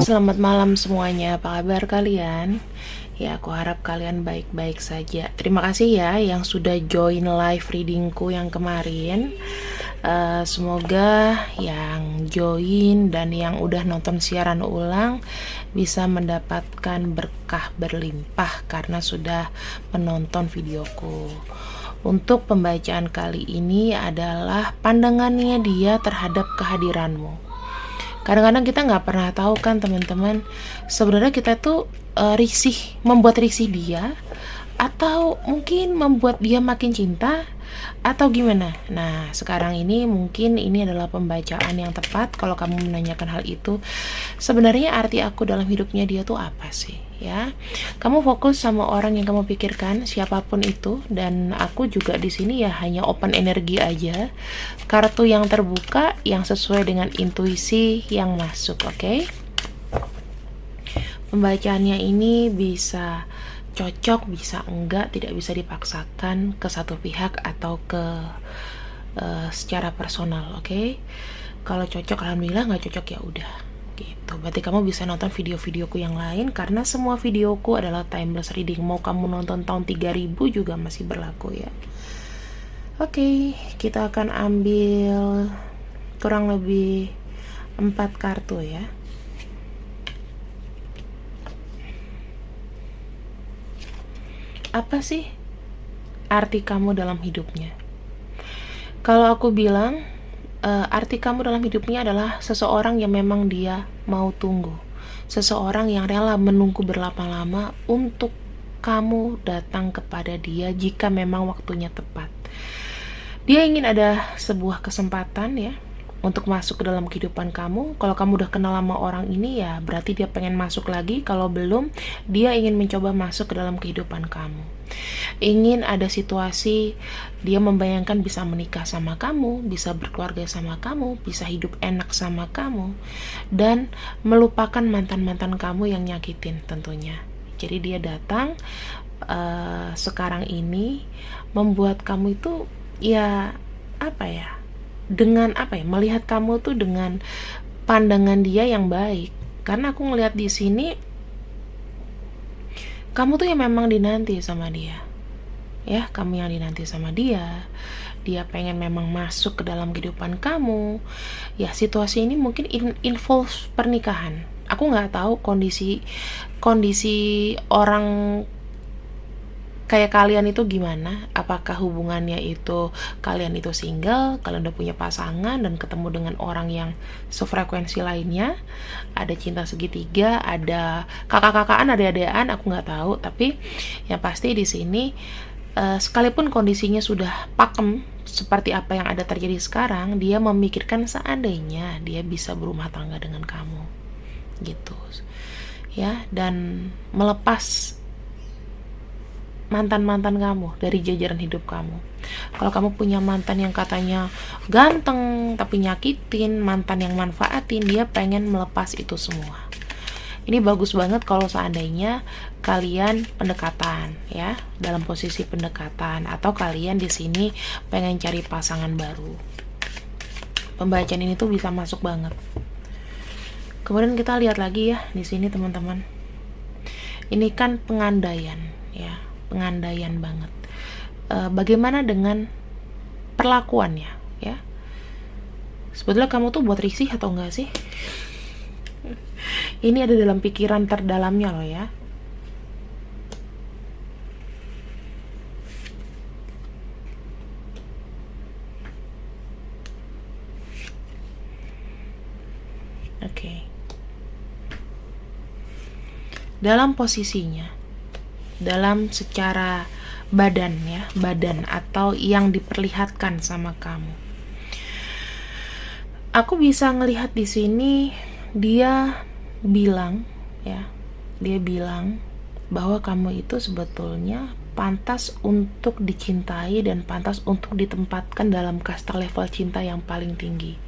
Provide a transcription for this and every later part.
Selamat malam semuanya, apa kabar kalian? Ya, aku harap kalian baik-baik saja. Terima kasih ya yang sudah join live readingku yang kemarin. Semoga yang join dan yang udah nonton siaran ulang bisa mendapatkan berkah berlimpah karena sudah menonton videoku. Untuk pembacaan kali ini adalah pandangannya dia terhadap kehadiranmu. Kadang-kadang kita nggak pernah tahu kan teman-teman, sebenarnya kita tuh membuat risih dia, atau mungkin membuat dia makin cinta, atau gimana. Nah, sekarang ini mungkin ini adalah pembacaan yang tepat kalau kamu menanyakan hal itu. Sebenarnya arti aku dalam hidupnya dia tuh apa sih? Ya, kamu fokus sama orang yang kamu pikirkan, siapapun itu, dan aku juga di sini ya hanya open energi aja, kartu yang terbuka yang sesuai dengan intuisi yang masuk. Oke? Pembacaannya ini bisa cocok, bisa enggak, tidak bisa dipaksakan ke satu pihak atau ke secara personal. Oke? Kalau cocok alhamdulillah, nggak cocok ya udah gitu. Berarti kamu bisa nonton video-videoku yang lain karena semua videoku adalah timeless reading. Mau kamu nonton tahun 3000 juga masih berlaku ya. Oke, kita akan ambil kurang lebih 4 kartu ya. Apa sih arti kamu dalam hidupnya? Kalau aku bilang arti kamu dalam hidupnya adalah seseorang yang memang dia mau tunggu, seseorang yang rela menunggu berlama-lama untuk kamu datang kepada dia jika memang waktunya tepat. Dia ingin ada sebuah kesempatan ya untuk masuk ke dalam kehidupan kamu. Kalau kamu udah kenal sama orang ini ya berarti dia pengen masuk lagi. Kalau belum, dia ingin mencoba masuk ke dalam kehidupan kamu. Ingin ada situasi dia membayangkan bisa menikah sama kamu, bisa berkeluarga sama kamu, bisa hidup enak sama kamu, dan melupakan mantan-mantan kamu yang nyakitin tentunya. Jadi dia datang sekarang ini membuat kamu itu ya dengan melihat kamu tuh dengan pandangan dia yang baik. Karena aku ngelihat di sini kamu tuh yang memang dinanti sama dia. Ya, kamu yang dinanti sama dia. Dia pengen memang masuk ke dalam kehidupan kamu. Ya, situasi ini mungkin involves pernikahan. Aku nggak tahu kondisi orang kayak kalian itu gimana. Apakah hubungannya itu kalian itu single, kalian udah punya pasangan dan ketemu dengan orang yang sefrekuensi lainnya, ada cinta segitiga, ada kakak-kakaan, ada adik-adikan, aku nggak tahu. Tapi yang pasti di sini sekalipun kondisinya sudah pakem seperti apa yang ada terjadi sekarang, dia memikirkan seandainya dia bisa berumah tangga dengan kamu gitu ya, dan melepas mantan-mantan kamu dari jajaran hidup kamu. Kalau kamu punya mantan yang katanya ganteng tapi nyakitin, mantan yang manfaatin, dia pengen melepas itu semua. Ini bagus banget kalau seandainya kalian pendekatan ya, dalam posisi pendekatan, atau kalian di sini pengen cari pasangan baru. Pembacaan ini tuh bisa masuk banget. Kemudian kita lihat lagi ya di sini teman-teman. Ini kan pengandaian ya, pengandaian banget. Bagaimana dengan perlakuannya ya? Sebetulnya kamu tuh buat risih atau enggak sih? Ini ada dalam pikiran terdalamnya loh ya. Oke. Dalam posisinya, dalam secara badan ya, badan atau yang diperlihatkan sama kamu. Aku bisa ngelihat di sini dia bilang bahwa kamu itu sebetulnya pantas untuk dicintai dan pantas untuk ditempatkan dalam kasta level cinta yang paling tinggi.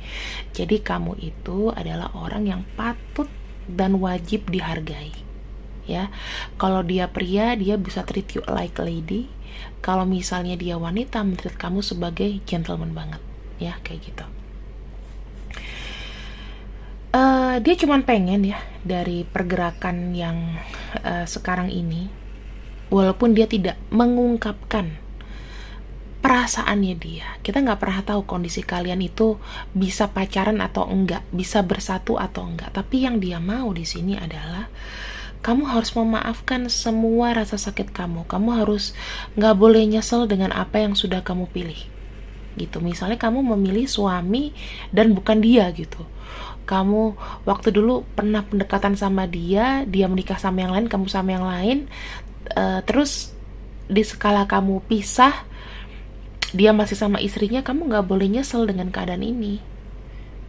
Jadi kamu itu adalah orang yang patut dan wajib dihargai. Ya, kalau dia pria, dia bisa treat you like lady. Kalau misalnya dia wanita, mentreat kamu sebagai gentleman banget. Ya, kayak gitu. Dia cuman pengen ya dari pergerakan yang sekarang ini, walaupun dia tidak mengungkapkan perasaannya dia. Kita nggak pernah tahu kondisi kalian itu bisa pacaran atau enggak, bisa bersatu atau enggak. Tapi yang dia mau di sini adalah kamu harus memaafkan semua rasa sakit kamu. Kamu harus nggak boleh nyesel dengan apa yang sudah kamu pilih. Gitu. Misalnya kamu memilih suami dan bukan dia gitu. Kamu waktu dulu pernah pendekatan sama dia, dia menikah sama yang lain, kamu sama yang lain. Terus di skala kamu pisah, dia masih sama istrinya, kamu gak boleh nyesel dengan keadaan ini.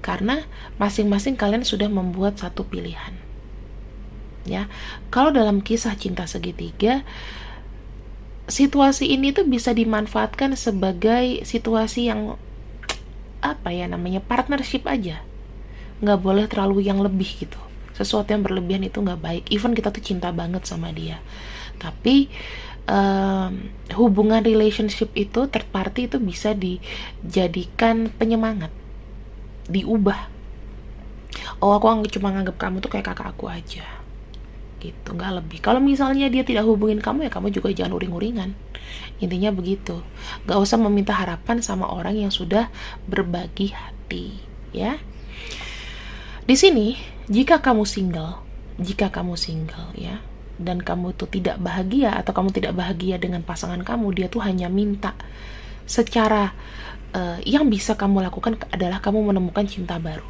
Karena masing-masing kalian sudah membuat satu pilihan. Ya, kalau dalam kisah cinta segitiga, situasi ini tuh bisa dimanfaatkan sebagai situasi yang partnership aja. Nggak boleh terlalu yang lebih gitu. Sesuatu yang berlebihan itu nggak baik. Even kita tuh cinta banget sama dia, tapi hubungan relationship itu, third party itu bisa dijadikan penyemangat, diubah. Oh, aku cuma nganggap kamu tuh kayak kakak aku aja gitu, nggak lebih. Kalau misalnya dia tidak hubungin kamu, ya kamu juga jangan uring-uringan. Intinya begitu. Nggak usah meminta harapan sama orang yang sudah berbagi hati, ya. Di sini, jika kamu single ya, dan kamu tuh tidak bahagia atau kamu tidak bahagia dengan pasangan kamu, dia tuh hanya minta secara yang bisa kamu lakukan adalah kamu menemukan cinta baru.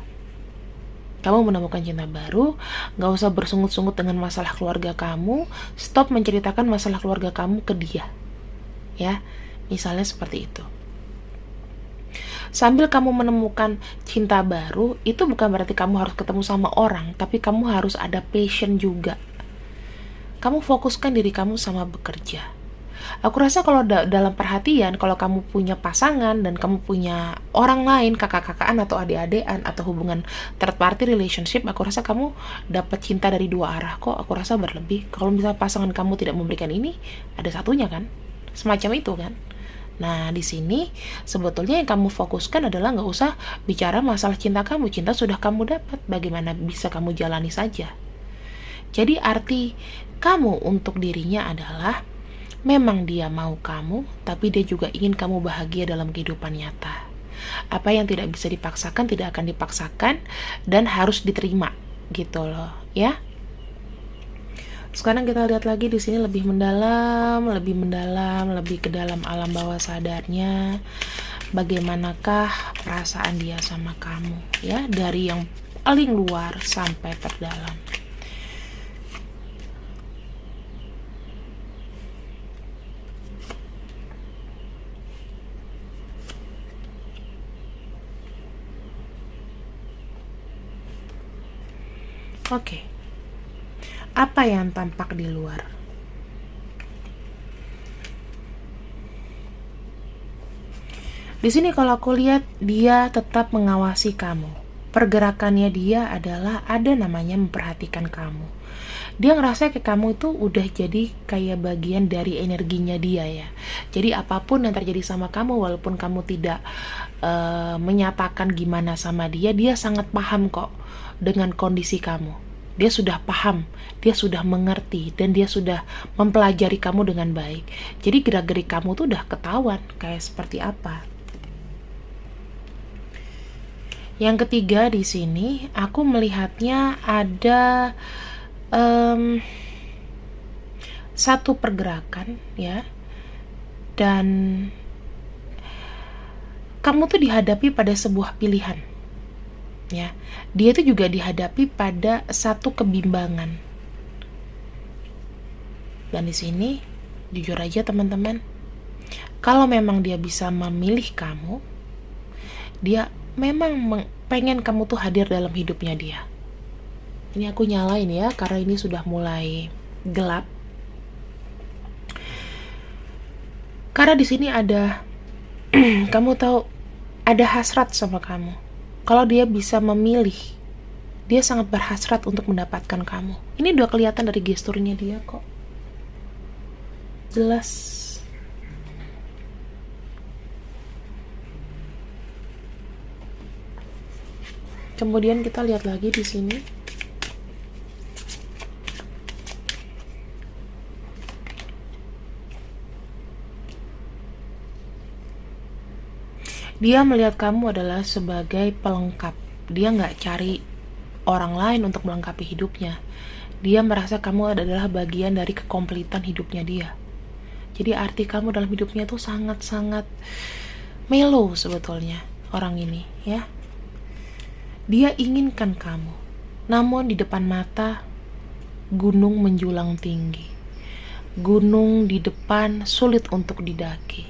Kamu menemukan cinta baru, gak usah bersungut-sungut dengan masalah keluarga kamu, stop menceritakan masalah keluarga kamu ke dia. Ya, misalnya seperti itu. Sambil kamu menemukan cinta baru, itu bukan berarti kamu harus ketemu sama orang, tapi kamu harus ada passion juga. Kamu fokuskan diri kamu sama bekerja. Aku rasa kalau dalam perhatian, kalau kamu punya pasangan dan kamu punya orang lain, kakak-kakaan atau adik-adikan atau hubungan third party relationship, aku rasa kamu dapat cinta dari dua arah kok. Aku rasa berlebih. Kalau misalnya pasangan kamu tidak memberikan ini, ada satunya kan, semacam itu kan. Nah, di sini sebetulnya yang kamu fokuskan adalah nggak usah bicara masalah cinta kamu. Cinta sudah kamu dapat, bagaimana bisa kamu jalani saja. Jadi arti kamu untuk dirinya adalah memang dia mau kamu, tapi dia juga ingin kamu bahagia dalam kehidupan nyata. Apa yang tidak bisa dipaksakan tidak akan dipaksakan dan harus diterima, gitu loh, ya. Sekarang kita lihat lagi di sini lebih mendalam, lebih ke dalam alam bawah sadarnya. Bagaimanakah perasaan dia sama kamu, ya, dari yang paling luar sampai terdalam. Oke. Apa yang tampak di luar? Di sini kalau aku lihat dia tetap mengawasi kamu. Pergerakannya dia adalah ada namanya memperhatikan kamu. Dia ngerasa kayak kamu itu udah jadi kayak bagian dari energinya dia ya. Jadi apapun yang terjadi sama kamu, walaupun kamu tidak menyatakan gimana sama dia, dia sangat paham kok dengan kondisi kamu. Dia sudah paham, dia sudah mengerti, dan dia sudah mempelajari kamu dengan baik. Jadi gerak-gerik kamu tuh udah ketahuan kayak seperti apa. Yang ketiga di sini, aku melihatnya ada satu pergerakan ya, dan kamu tuh dihadapi pada sebuah pilihan. Ya, dia itu juga dihadapi pada satu kebimbangan. Dan di sini, jujur aja teman-teman, kalau memang dia bisa memilih kamu, dia memang pengen kamu tuh hadir dalam hidupnya dia. Ini aku nyalain ya, karena ini sudah mulai gelap. Karena di sini ada, kamu tahu, ada hasrat sama kamu. Kalau dia bisa memilih, dia sangat berhasrat untuk mendapatkan kamu. Ini udah kelihatan dari gesturnya dia kok. Jelas. Kemudian kita lihat lagi di sini. Dia melihat kamu adalah sebagai pelengkap. Dia nggak cari orang lain untuk melengkapi hidupnya. Dia merasa kamu adalah bagian dari kekompletan hidupnya dia. Jadi arti kamu dalam hidupnya tuh sangat-sangat mellow sebetulnya orang ini, ya. Dia inginkan kamu. Namun di depan mata gunung menjulang tinggi. Gunung di depan sulit untuk didaki.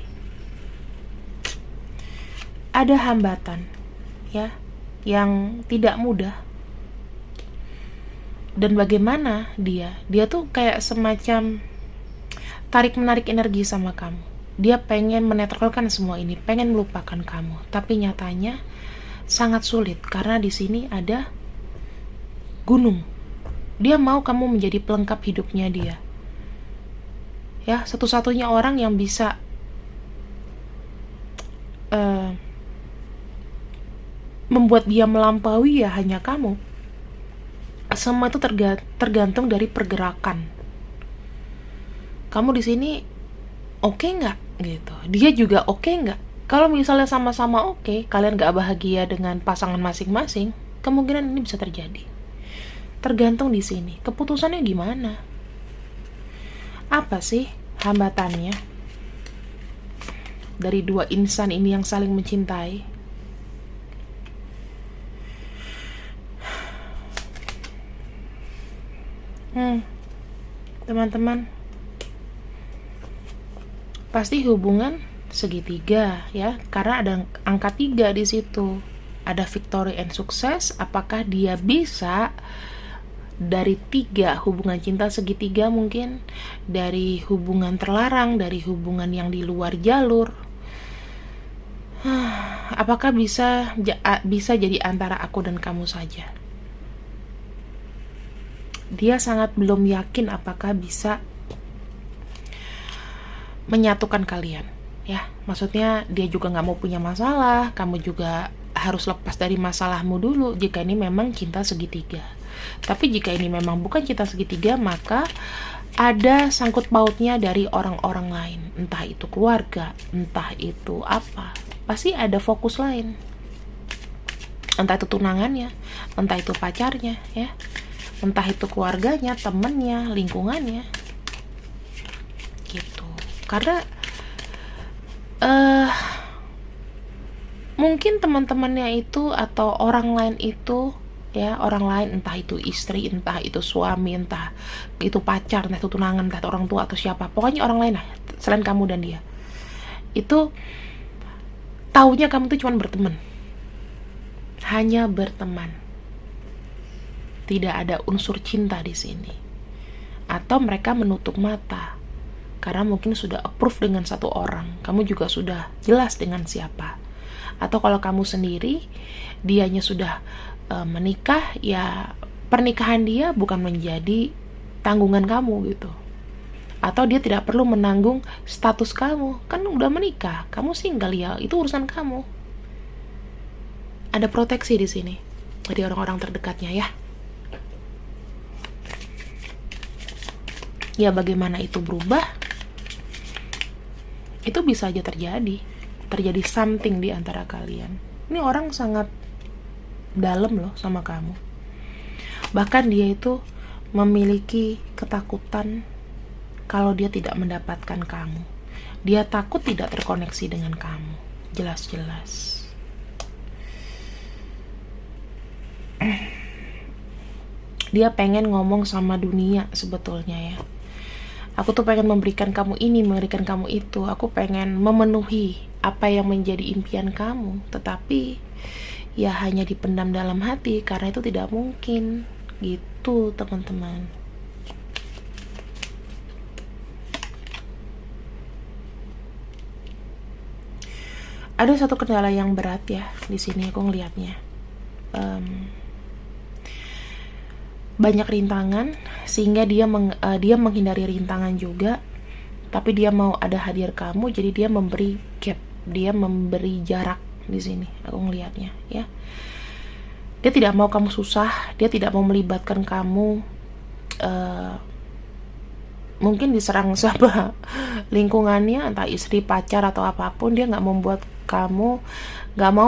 Ada hambatan, ya, yang tidak mudah. Dan bagaimana dia tuh kayak semacam tarik-menarik energi sama kamu. Dia pengen menetralkan semua ini, pengen melupakan kamu. Tapi nyatanya sangat sulit karena di sini ada gunung. Dia mau kamu menjadi pelengkap hidupnya dia. Ya, satu-satunya orang yang bisa membuat dia melampaui ya hanya kamu. Semua itu tergantung dari pergerakan. Kamu di sini oke nggak gitu? Dia juga oke nggak? Kalau misalnya sama-sama oke, kalian nggak bahagia dengan pasangan masing-masing, kemungkinan ini bisa terjadi. Tergantung di sini. Keputusannya gimana? Apa sih hambatannya dari dua insan ini yang saling mencintai? Teman-teman, pasti hubungan segitiga ya, karena ada angka 3 di situ. Ada victory and success. Apakah dia bisa dari 3 hubungan cinta segitiga, mungkin dari hubungan terlarang, dari hubungan yang di luar jalur? Apakah bisa jadi antara aku dan kamu saja? Dia sangat belum yakin apakah bisa menyatukan kalian, ya. Maksudnya dia juga nggak mau punya masalah, kamu juga harus lepas dari masalahmu dulu jika ini memang cinta segitiga. Tapi jika ini memang bukan cinta segitiga, maka ada sangkut pautnya dari orang-orang lain, entah itu keluarga, entah itu apa. Pasti ada fokus lain, entah itu tunangannya, entah itu pacarnya, ya, entah itu keluarganya, temennya, lingkungannya, gitu. Karena mungkin teman-temannya itu atau orang lain itu, ya, orang lain, entah itu istri, entah itu suami, entah itu pacar, entah itu tunangan, entah itu orang tua atau siapa, pokoknya orang lain lah selain kamu dan dia, itu taunya kamu tuh cuma berteman, hanya berteman. Tidak ada unsur cinta di sini. Atau mereka menutup mata karena mungkin sudah approve dengan satu orang, kamu juga sudah jelas dengan siapa. Atau kalau kamu sendiri, dianya sudah menikah, ya pernikahan dia bukan menjadi tanggungan kamu gitu. Atau dia tidak perlu menanggung status kamu, kan udah menikah, kamu single, ya itu urusan kamu. Ada proteksi di sini dari orang-orang terdekatnya, ya. Ya bagaimana itu berubah? Itu bisa aja terjadi something di antara kalian. Ini orang sangat dalam loh sama kamu. Bahkan dia itu memiliki ketakutan kalau dia tidak mendapatkan kamu. Dia takut tidak terkoneksi dengan kamu. Jelas-jelas. Dia pengen ngomong sama dunia sebetulnya, ya. Aku tuh pengen memberikan kamu ini, memberikan kamu itu. Aku pengen memenuhi apa yang menjadi impian kamu. Tetapi ya hanya dipendam dalam hati karena itu tidak mungkin. Gitu teman-teman. Ada satu kendala yang berat ya di sini aku ngelihatnya. Banyak rintangan sehingga dia menghindari rintangan juga, tapi dia mau ada hadir kamu, jadi dia memberi gap, dia memberi jarak di sini. Aku ngelihatnya, ya. Dia tidak mau kamu susah, dia tidak mau melibatkan kamu mungkin diserang sama lingkungannya, entah istri, pacar, atau apapun. Dia nggak mau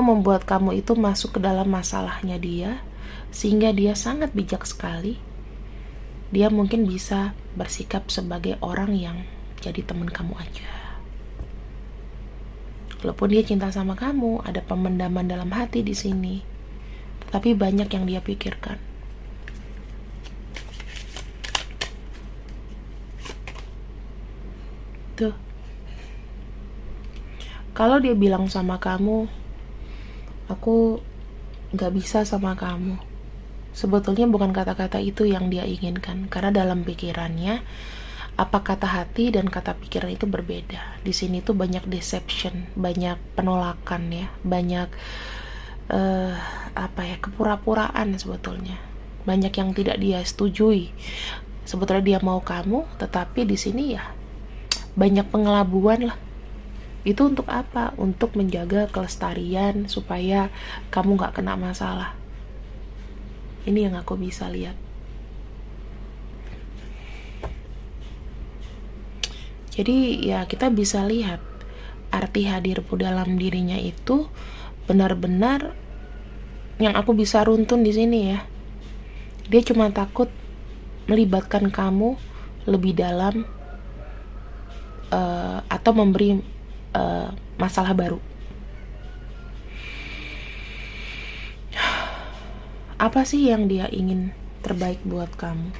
membuat kamu itu masuk ke dalam masalahnya dia, sehingga dia sangat bijak sekali. Dia mungkin bisa bersikap sebagai orang yang jadi teman kamu aja. Walaupun dia cinta sama kamu, ada pemendaman dalam hati di sini, tetapi banyak yang dia pikirkan. Tuh. Kalau dia bilang sama kamu, aku gak bisa sama kamu, sebetulnya bukan kata-kata itu yang dia inginkan. Karena dalam pikirannya, apa kata hati dan kata pikiran itu berbeda. Di sini tuh banyak deception, banyak penolakan ya, banyak kepura-puraan sebetulnya. Banyak yang tidak dia setujui. Sebetulnya dia mau kamu, tetapi di sini ya banyak pengelabuan lah. Itu untuk apa? Untuk menjaga kelestarian supaya kamu gak kena masalah. Ini yang aku bisa lihat. Jadi ya kita bisa lihat arti hadirmu dalam dirinya itu benar-benar yang aku bisa runtun di sini ya. Dia cuma takut melibatkan kamu lebih dalam atau memberi masalah baru. Apa sih yang dia ingin terbaik buat kamu?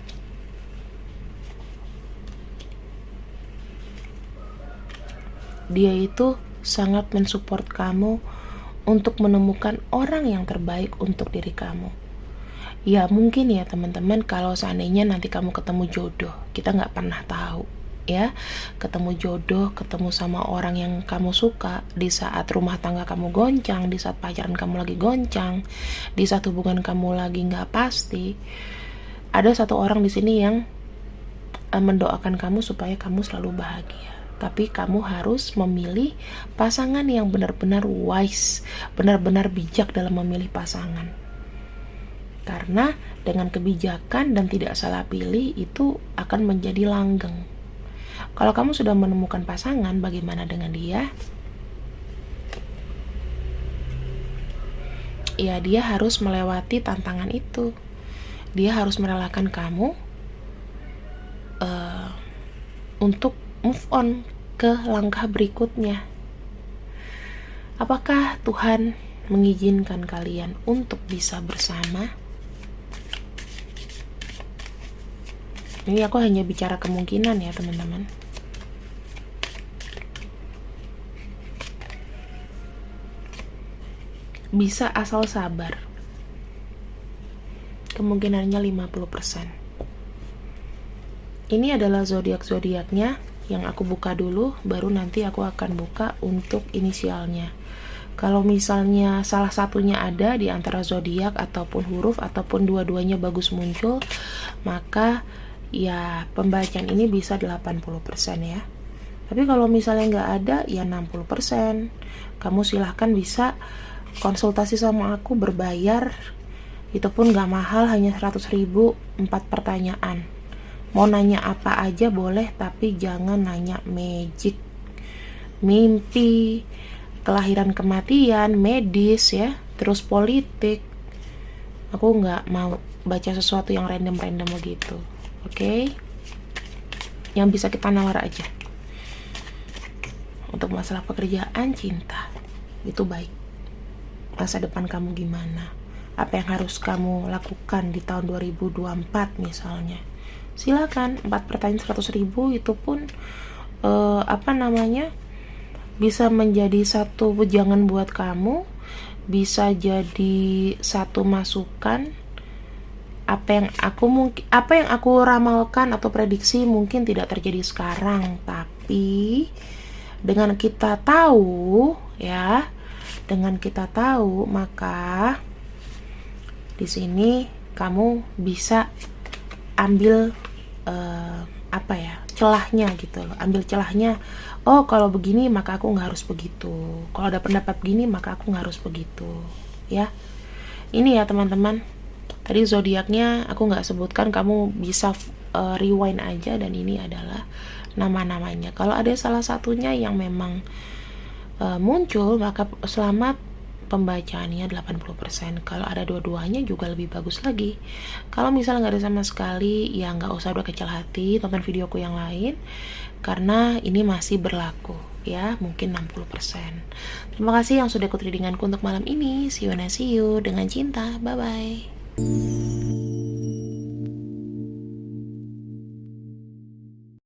Dia itu sangat mensupport kamu untuk menemukan orang yang terbaik untuk diri kamu. Ya mungkin ya teman-teman, kalau seandainya nanti kamu ketemu jodoh, kita nggak pernah tahu ya. Ketemu jodoh, ketemu sama orang yang kamu suka di saat rumah tangga kamu goncang, di saat pacaran kamu lagi goncang, di saat hubungan kamu lagi nggak pasti. Ada satu orang di sini yang mendoakan kamu supaya kamu selalu bahagia. Tapi kamu harus memilih pasangan yang benar-benar wise, benar-benar bijak dalam memilih pasangan. Karena dengan kebijakan dan tidak salah pilih itu akan menjadi langgeng. Kalau kamu sudah menemukan pasangan, bagaimana dengan dia? Ya, dia harus melewati tantangan itu. Dia harus merelakan kamu untuk move on ke langkah berikutnya. Apakah Tuhan mengizinkan kalian untuk bisa bersama? Ini aku hanya bicara kemungkinan ya teman-teman. Bisa asal sabar. Kemungkinannya 50%. Ini adalah zodiak-zodiaknya yang aku buka dulu, baru nanti aku akan buka untuk inisialnya. Kalau misalnya salah satunya ada di antara zodiak ataupun huruf ataupun dua-duanya bagus muncul, maka ya pembacaan ini bisa 80% ya. Tapi kalau misalnya nggak ada, ya 60%. Kamu silahkan bisa konsultasi sama aku berbayar. Itu pun nggak mahal, hanya 100.000, 4 pertanyaan. Mau nanya apa aja boleh, tapi jangan nanya magic, mimpi, kelahiran kematian, medis ya, terus politik. Aku nggak mau baca sesuatu yang random-random begitu. Oke? Yang bisa kita nalar aja. Untuk masalah pekerjaan, cinta, itu baik. Masa depan kamu gimana? Apa yang harus kamu lakukan di tahun 2024 misalnya? Silakan, 4 pertanyaan 100.000 itu pun bisa menjadi satu wejangan buat kamu, bisa jadi satu masukan. Apa yang aku ramalkan atau prediksi mungkin tidak terjadi sekarang, tapi dengan kita tahu ya, maka di sini kamu bisa ambil celahnya gitu loh. Ambil celahnya. Oh, kalau begini maka aku nggak harus begitu. Kalau ada pendapat begini maka aku nggak harus begitu. Ya. Ini ya teman-teman, tadi zodiaknya aku nggak sebutkan, kamu bisa rewind aja, dan ini adalah nama-namanya. Kalau ada salah satunya yang memang muncul, maka selamat, pembacaannya 80%. Kalau ada dua-duanya juga lebih bagus lagi. Kalau misalnya nggak ada sama sekali, ya nggak usah udah kecil hati, tonton videoku yang lain, karena ini masih berlaku ya, mungkin 60%. Terima kasih yang sudah ikut readinganku untuk malam ini. See you, dengan cinta, bye bye.